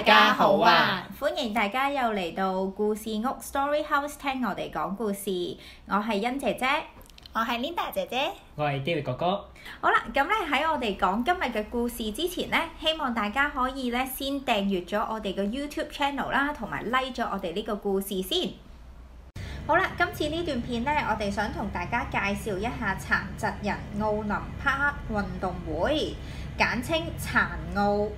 家好啊！歡迎大家又嚟到故事屋 Story House 聽我哋講故事。我係欣姐姐，我係 Linda 姐姐，我係 David 哥哥。好啦，咁咧喺我哋講今日嘅故事之前咧，希望大家可以咧先訂閱咗我哋嘅 YouTube Channel 啦，同埋 like 咗我哋呢個故事先。好啦，今次呢段片咧，我哋想同大家介紹一下殘疾人奧林匹克運動會，簡稱殘奧。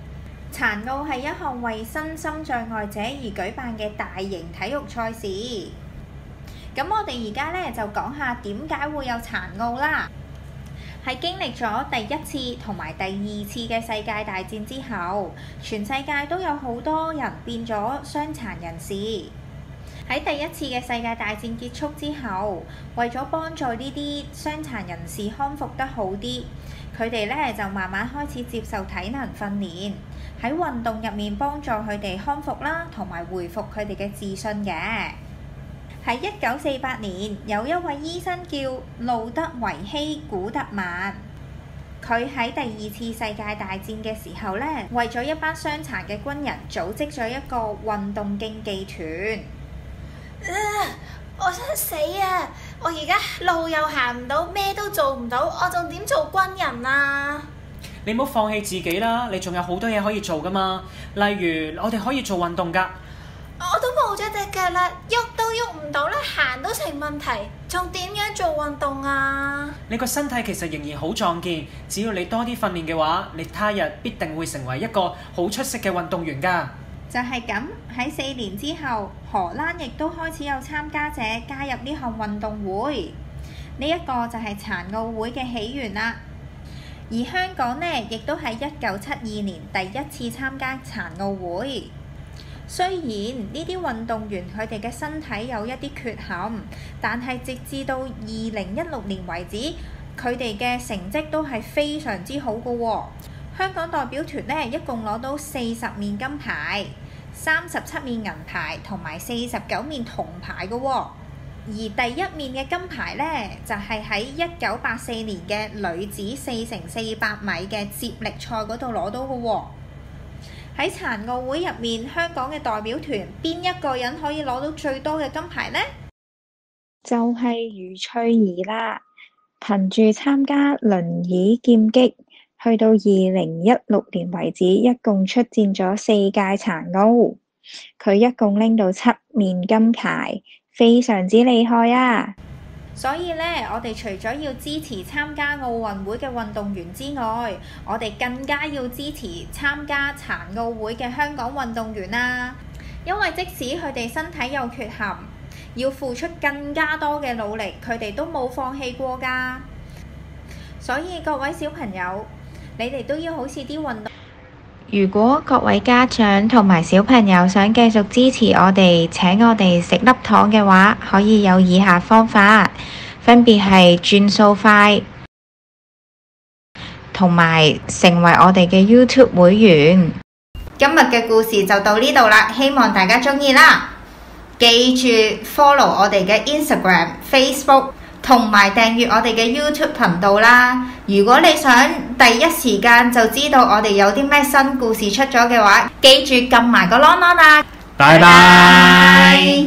殘奧係一項為身心障礙者而舉辦嘅大型體育賽事。咁我哋而家咧就講下點解會有殘奧啦。喺經歷咗第一次同埋第二次嘅世界大戰之後，全世界都有好多人變咗傷殘人士。喺第一次嘅世界大戰結束之後，為咗幫助呢啲傷殘人士康復得好啲，佢哋咧就慢慢開始接受體能訓練，喺運動入面幫助佢哋康復啦，同埋恢復佢哋嘅自信嘅。喺1948年，有一位醫生叫路德維希古特曼，佢喺第二次世界大戰嘅時候咧，為咗一班傷殘嘅軍人組織咗一個運動競技團。我想死啊！我而家路又行唔到，咩都做唔到，我仲點做軍人啊？你唔好放棄自己啦，你仲有好多嘢可以做噶嘛。例如我哋可以做運動噶。我都冇咗隻腳啦，喐都喐唔到啦，行都成問題，仲點樣做運動啊？你個身體其實仍然好壯健，只要你多啲訓練嘅話，你他日必定會成為一個好出色嘅運動員噶。就係咁，喺4年之後，荷蘭亦都開始有參加者加入呢項運動會。呢一個就係殘奧會嘅起源啦。而香港呢，亦都喺1972年第一次參加殘奧會。雖然呢啲運動員佢哋嘅身體有一啲缺陷，但係直至到2016年為止，佢哋嘅成績都係非常之好嘅喎。香港代表團呢，一共攞到40面金牌、37面銀牌同埋49面銅牌嘅喎。而第一面嘅金牌呢，就係喺1984年嘅女子4x400米嘅接力賽嗰度攞到嘅喎。喺殘奧會入面，香港嘅代表團邊一個人可以攞到最多嘅金牌呢？就係余翠怡啦，憑住參加輪椅劍擊，去到2016年為止，一共出戰咗4屆殘奧，佢一共拎到7面金牌，非常之厲害啊！所以呢，我哋除咗要支持參加奧運會嘅運動員之外，我哋更加要支持參加殘奧會嘅香港運動員啦。因為即使佢哋身體有缺陷，要付出更加多嘅努力，佢哋都冇放棄過㗎。所以各位小朋友，你哋都要好似啲運動。如果各位家長同埋小朋友想繼續支持我哋，請我哋食粒糖嘅話，可以有以下方法，分別係轉數快，同埋成為我哋嘅 YouTube 會員。今日嘅故事就到呢度啦，希望大家鍾意啦。記住 follow 我哋嘅 Instagram、Facebook。同埋訂閱我哋嘅 YouTube 頻道啦！如果你想第一時間就知道我哋有啲咩新故事出咗嘅話，記住撳埋個啷啷啦！拜拜。